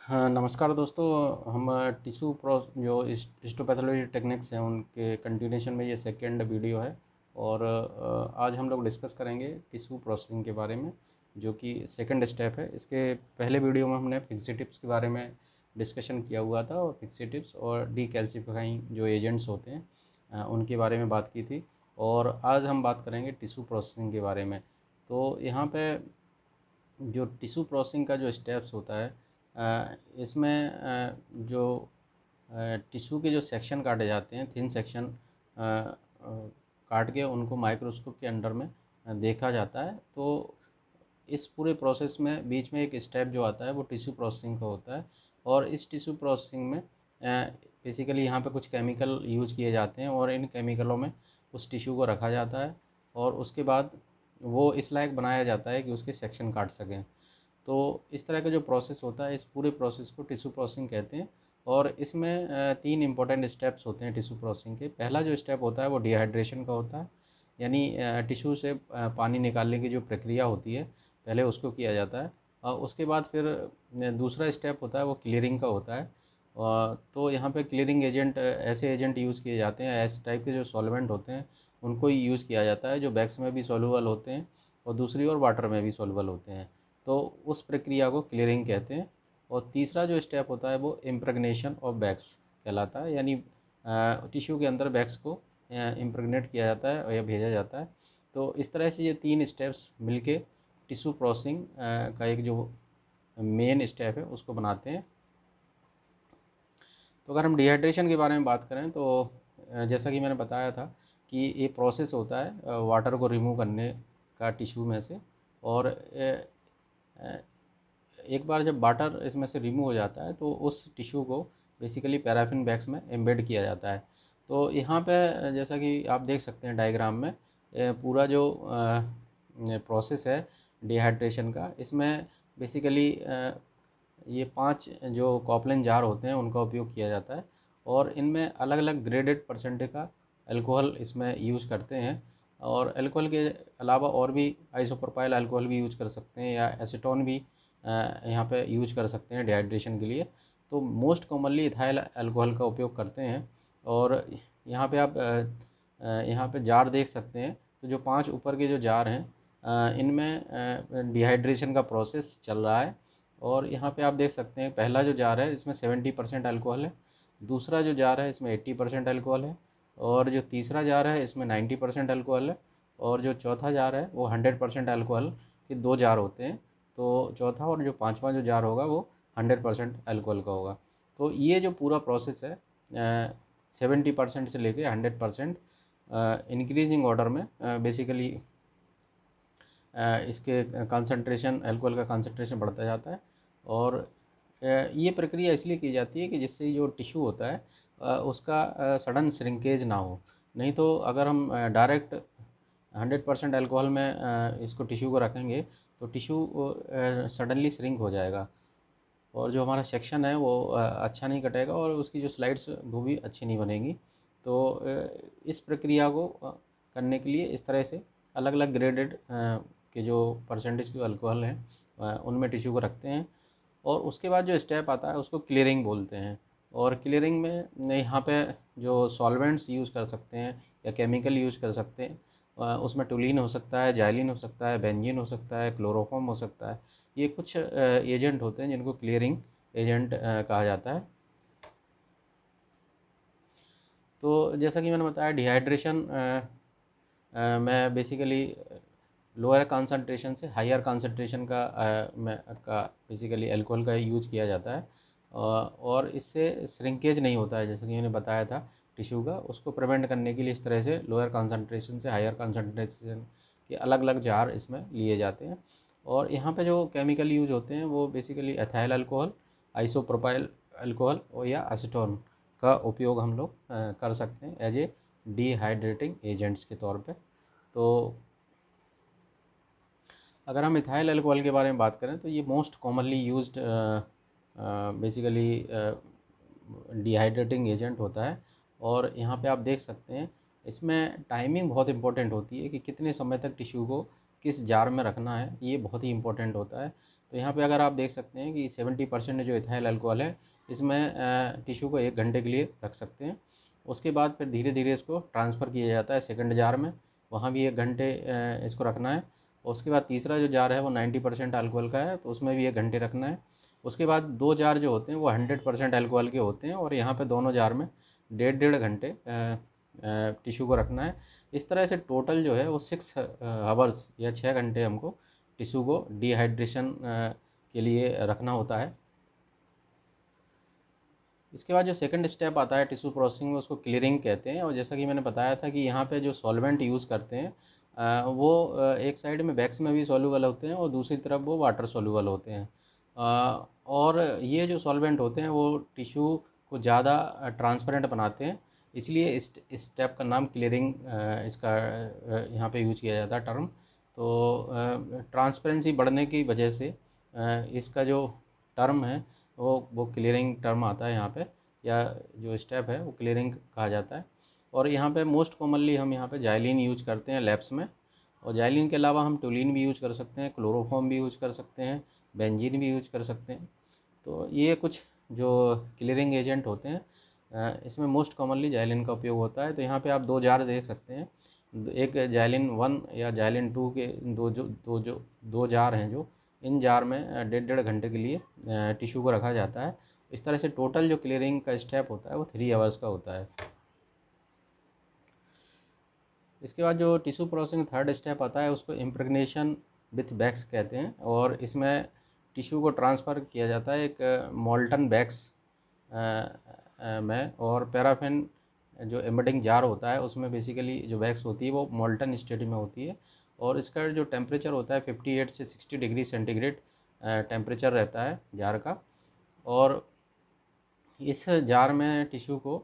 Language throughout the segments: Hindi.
हाँ, नमस्कार दोस्तों। हम टिश्यू प्रो जो हिस्टोपैथोलॉजी टेक्निक्स हैं उनके कंटिन्यूशन में ये सेकंड वीडियो है। और आज हम लोग डिस्कस करेंगे टिश्यू प्रोसेसिंग के बारे में, जो कि सेकंड स्टेप है। इसके पहले वीडियो में हमने फिक्सिटिव्स के बारे में डिस्कशन किया हुआ था, और फिक्सिटिव्स और डीकैल्सिफाइंग जो एजेंट्स होते हैं उनके बारे में बात की थी। और आज हम बात करेंगे टिश्यू प्रोसेसिंग के बारे में। तो यहाँ पे जो टिश्यू प्रोसेसिंग का जो स्टेप्स होता है, इसमें जो टिश्यू के जो सेक्शन काटे जाते हैं, थिन सेक्शन काट के उनको माइक्रोस्कोप के अंडर में देखा जाता है। तो इस पूरे प्रोसेस में बीच में एक स्टेप जो आता है वो टिश्यू प्रोसेसिंग का होता है। और इस टिश्यू प्रोसेसिंग में बेसिकली यहाँ पे कुछ केमिकल यूज़ किए जाते हैं, और इन केमिकलों में उस टिश्यू को रखा जाता है, और उसके बाद वो इस लायक बनाया जाता है कि उसके सेक्शन काट सकें। तो इस तरह का जो प्रोसेस होता है, इस पूरे प्रोसेस को टिश्यू प्रोसेसिंग कहते हैं। और इसमें तीन इंपॉर्टेंट स्टेप्स होते हैं टिश्यू प्रोसेसिंग के। पहला जो स्टेप होता है वो डिहाइड्रेशन का होता है, यानी टिश्यू से पानी निकालने की जो प्रक्रिया होती है, पहले उसको किया जाता है। और उसके बाद फिर दूसरा स्टेप होता है वो क्लीयरिंग का होता है। तो यहाँ पे क्लीयरिंग एजेंट, ऐसे एजेंट यूज़ किए जाते हैं, ऐसे टाइप के जो सॉल्वेंट होते हैं उनको ही यूज़ किया जाता है, जो बैग्स में भी सॉल्युबल होते हैं और दूसरी ओर वाटर में भी सॉल्युबल होते हैं। तो उस प्रक्रिया को क्लीयरिंग कहते हैं। और तीसरा जो स्टेप होता है वो इम्प्रेगनेशन ऑफ बैग्स कहलाता है, यानी टिश्यू के अंदर बैग्स को इम्प्रेगनेट किया जाता है या भेजा जाता है। तो इस तरह से ये तीन स्टेप्स मिलके टिश्यू प्रोसेसिंग का एक जो मेन स्टेप है उसको बनाते हैं। तो अगर हम डिहाइड्रेशन के बारे में बात करें तो जैसा कि मैंने बताया था कि ये प्रोसेस होता है वाटर को रिमूव करने का टिश्यू में से। और एक बार जब वाटर इसमें से रिमूव हो जाता है तो उस टिश्यू को बेसिकली पैराफिन बैग्स में एम्बेड किया जाता है। तो यहाँ पे जैसा कि आप देख सकते हैं डायग्राम में, पूरा जो प्रोसेस है डिहाइड्रेशन का, इसमें बेसिकली ये 5 जो कॉपलिन जार होते हैं उनका उपयोग किया जाता है। और इनमें अलग अलग ग्रेडेड परसेंटेज का अल्कोहल इसमें यूज़ करते हैं। और अल्कोहल के अलावा और भी आइसोप्रोपाइल अल्कोहल भी यूज़ कर सकते हैं, या एसीटोन भी यहाँ पे यूज कर सकते हैं डिहाइड्रेशन के लिए। तो मोस्ट कॉमनली इथाइल अल्कोहल का उपयोग करते हैं। और यहाँ पे आप यहाँ पे जार देख सकते हैं। तो जो 5 ऊपर के जो जार हैं, इनमें डिहाइड्रेशन का प्रोसेस चल रहा है। और यहाँ पे आप देख सकते हैं पहला जो जार है इसमें 70% अल्कोहल है, दूसरा जो जार है इसमें 80% अल्कोहल है, और जो तीसरा जार है इसमें 90% अल्कोहल है, और जो चौथा जार है वो 100% अल्कोहल के 2 जार होते हैं। तो चौथा और जो पांचवा जो जार होगा वो 100% अल्कोहल का होगा। तो ये जो पूरा प्रोसेस है 70% से लेके 100% इंक्रीजिंग ऑर्डर में बेसिकली इसके कंसंट्रेशन, अल्कोहल का कंसंट्रेशन बढ़ता जाता है। और ये प्रक्रिया इसलिए की जाती है कि जिससे जो टिश्यू होता है उसका सडन श्रिंकेज ना हो। नहीं तो अगर हम डायरेक्ट 100% अल्कोहल में इसको टिश्यू को रखेंगे तो टिश्यू सडनली श्रिंक हो जाएगा, और जो हमारा सेक्शन है वो अच्छा नहीं कटेगा, और उसकी जो स्लाइड्स वो भी अच्छी नहीं बनेगी। तो इस प्रक्रिया को करने के लिए इस तरह से अलग अलग ग्रेडेड के जो परसेंटेज की अल्कोहल है उनमें टिश्यू को रखते हैं। और उसके बाद जो स्टेप आता है उसको क्लीयरिंग बोलते हैं। और क्लीयरिंग में यहाँ पे जो सॉल्वेंट्स यूज़ कर सकते हैं या केमिकल यूज़ कर सकते हैं, उसमें टोलिन हो सकता है, जाइलिन हो सकता है, बेंजीन हो सकता है, क्लोरोफॉर्म हो सकता है। ये कुछ एजेंट होते हैं जिनको क्लीयरिंग एजेंट कहा जाता है। तो जैसा कि मैंने बताया डिहाइड्रेशन में बेसिकली लोअर कंसंट्रेशन से हायर कंसंट्रेशन का बेसिकली अल्कोहल का यूज़ किया जाता है। और इससे श्रिंकेज नहीं होता है, जैसे कि मैंने बताया था टिश्यू का, उसको प्रिवेंट करने के लिए इस तरह से लोअर कंसंट्रेशन से हायर कंसंट्रेशन के अलग अलग जार इसमें लिए जाते हैं। और यहाँ पे जो केमिकल यूज होते हैं वो basically ethyl alcohol, isopropyl alcohol और या एसीटोन का उपयोग हम लोग कर सकते हैं एज ए डिहाइड्रेटिंग एजेंट्स के तौर पे। तो अगर हम इथाइल अल्कोहल के बारे में बात करें तो ये most commonly used basically dehydrating agent होता है। और यहाँ पे आप देख सकते हैं इसमें टाइमिंग बहुत इंपॉर्टेंट होती है कि कितने समय तक टिश्यू को किस जार में रखना है, ये बहुत ही इंपॉर्टेंट होता है। तो यहाँ पे अगर आप देख सकते हैं कि 70% जो इथाइल अल्कोहल है, इसमें टिश्यू को 1 घंटे के लिए रख सकते हैं। उसके बाद फिर धीरे धीरे इसको ट्रांसफ़र किया जाता है सेकंड जार में, वहाँ भी 1 घंटे इसको रखना है। उसके बाद तीसरा जो जार है वो 90% अल्कोहल का है, तो उसमें भी 1 घंटे रखना है। उसके बाद 2 जार जो होते हैं वो 100% अल्कोहल के होते हैं, और यहाँ पे दोनों जार में 1.5 घंटे टिश्यू को रखना है। इस तरह से टोटल जो है वो 6 आवर्स या 6 घंटे हमको टिश्यू को डिहाइड्रेशन के लिए रखना होता है। इसके बाद जो सेकंड स्टेप आता है टिश्यू प्रोसेसिंग में, उसको क्लीयरिंग कहते हैं। और जैसा कि मैंने बताया था कि यहाँ पे जो सॉल्वेंट यूज़ करते हैं वो एक साइड में वैक्स में भी सॉल्यूबल होते हैं और दूसरी तरफ वो वाटर सॉल्यूबल होते हैं। और ये जो सॉल्वेंट होते हैं वो टिश्यू को ज़्यादा ट्रांसपेरेंट बनाते हैं, इसलिए इस स्टेप का नाम क्लीयरिंग इसका यहाँ पे यूज किया जाता है टर्म। तो ट्रांसपेरेंसी बढ़ने की वजह से इसका जो टर्म है वो क्लीयरिंग टर्म आता है यहाँ पे, या जो स्टेप है वो क्लीयरिंग कहा जाता है। और यहाँ पे मोस्ट कॉमनली हम यहाँ पे जाइलिन यूज करते हैं लैब्स में, और जाइलिन के अलावा हम टोलिन भी यूज कर सकते हैं, क्लोरोफॉर्म भी यूज कर सकते हैं, बेंजीन भी यूज कर सकते हैं। तो ये कुछ जो क्लीयरिंग एजेंट होते हैं, इसमें मोस्ट कॉमनली जाइलिन का उपयोग होता है। तो यहाँ पे आप 2 जार देख सकते हैं, एक जाइलिन 1 या जाइलिन 2 के दो जार हैं, जो इन जार में 1.5 घंटे के लिए टिश्यू को रखा जाता है। इस तरह से टोटल जो क्लीयरिंग का स्टेप होता है वो 3 आवर्स का होता है। इसके बाद जो टिश्यू प्रोसेसिंग थर्ड स्टेप आता है उसको इम्प्रेगनेशन विथ वैक्स कहते हैं, और इसमें टिश्यू को ट्रांसफ़र किया जाता है एक मोल्टन वैक्स में, और पैराफिन जो एम्बेडिंग जार होता है उसमें बेसिकली जो वैक्स होती है वो मोल्टन स्टेट में होती है, और इसका जो टेम्परेचर होता है 58 से 60 डिग्री सेंटीग्रेड टेम्परेचर रहता है जार का। और इस जार में टिश्यू को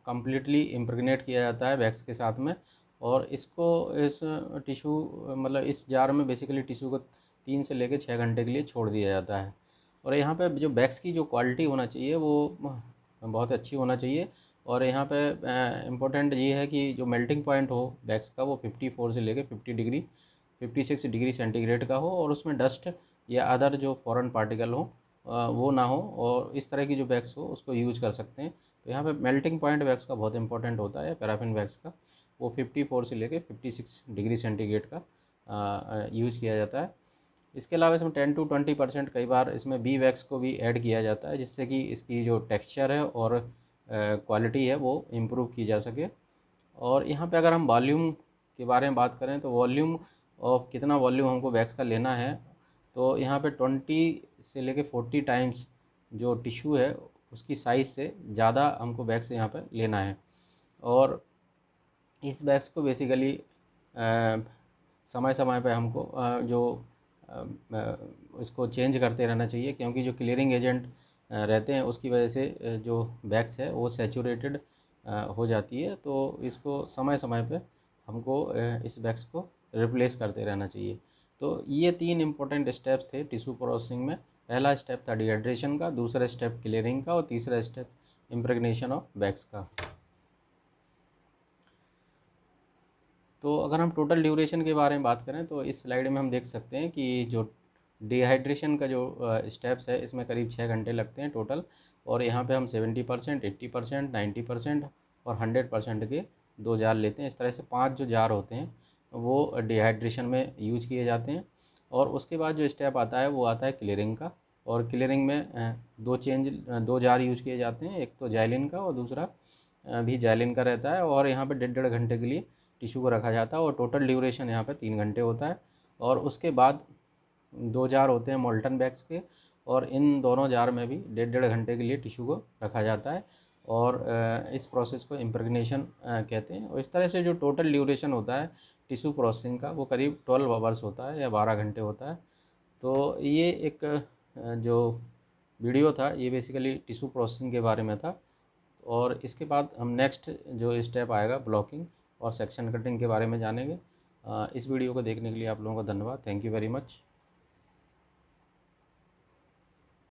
कम्प्लीटली इम्प्रेगनेट किया जाता है वैक्स के साथ में, और इसको इस टिश्यू मतलब इस जार में बेसिकली टिश्यू को 3 से लेकर 6 घंटे के लिए छोड़ दिया जाता है। और यहाँ पे जो वैक्स की जो क्वालिटी होना चाहिए वो बहुत अच्छी होना चाहिए, और यहाँ पे इम्पोर्टेंट ये है कि जो मेल्टिंग पॉइंट हो वैक्स का वो 54 से लेकर 56 डिग्री सेंटीग्रेड का हो, और उसमें डस्ट या अदर जो फॉरेन पार्टिकल हो वो ना हो, और इस तरह की जो वैक्स हो उसको यूज कर सकते हैं। तो यहाँ पे मेल्टिंग पॉइंट वैक्स का बहुत इंपॉर्टेंट होता है, पैराफिन वैक्स का, वो 54 से लेके 56 डिग्री सेंटीग्रेड का यूज किया जाता है। इसके अलावा इसमें 10 to 20% कई बार इसमें बी वैक्स को भी ऐड किया जाता है, जिससे कि इसकी जो टेक्सचर है और क्वालिटी है वो इम्प्रूव की जा सके। और यहाँ पे अगर हम वॉल्यूम के बारे में बात करें तो वॉल्यूम और कितना वॉल्यूम हमको वैक्स का लेना है, तो यहाँ पे 20 से लेके 40 टाइम्स जो टिश्यू है उसकी साइज़ से ज़्यादा हमको वैक्स यहाँ पे लेना है। और इस वैक्स को बेसिकली समय समय पे हमको इसको चेंज करते रहना चाहिए, क्योंकि जो क्लीयरिंग एजेंट रहते हैं उसकी वजह से जो वैक्स है वो सैचुरेटेड हो जाती है। तो इसको समय समय पे हमको इस वैक्स को रिप्लेस करते रहना चाहिए। तो ये 3 इम्पोर्टेंट स्टेप्स थे टिश्यू प्रोसेसिंग में। पहला स्टेप था डिहाइड्रेशन का, दूसरा स्टेप क्लीयरिंग का, और तीसरा स्टेप इम्प्रेगनेशन ऑफ वैक्स का। तो अगर हम टोटल ड्यूरेशन के बारे में बात करें तो इस स्लाइड में हम देख सकते हैं कि जो डिहाइड्रेशन का जो स्टेप्स है इसमें करीब 6 घंटे लगते हैं टोटल, और यहाँ पे हम 70%, 80%, 90% और 100% के 2 जार लेते हैं। इस तरह से 5 जो जार होते हैं वो डिहाइड्रेशन में यूज किए जाते हैं। और उसके बाद जो स्टेप आता है वो आता है क्लीयरिंग का, और क्लीयरिंग में 2 जार यूज किए जाते हैं, एक तो जाइलिन का और दूसरा भी जाइलिन का रहता है। और यहाँ पे 1.5 घंटे के लिए टिश्यू को रखा जाता है, और टोटल ड्यूरेशन यहाँ पे 3 घंटे होता है। और उसके बाद 2 जार होते हैं मोल्टन वैक्स के, और इन दोनों जार में भी 1.5 घंटे के लिए टिश्यू को रखा जाता है, और इस प्रोसेस को इम्प्रेगनेशन कहते हैं। और इस तरह से जो टोटल ड्यूरेशन होता है टिश्यू प्रोसेसिंग का वो करीब 12 आवर्स होता है या 12 घंटे होता है। तो ये एक जो वीडियो था ये बेसिकली टिश्यू प्रोसेसिंग के बारे में था। और इसके बाद हम नेक्स्ट जो स्टेप आएगा ब्लॉकिंग और सेक्शन कटिंग के बारे में जानेंगे। इस वीडियो को देखने के लिए आप लोगों का धन्यवाद। Thank you very much.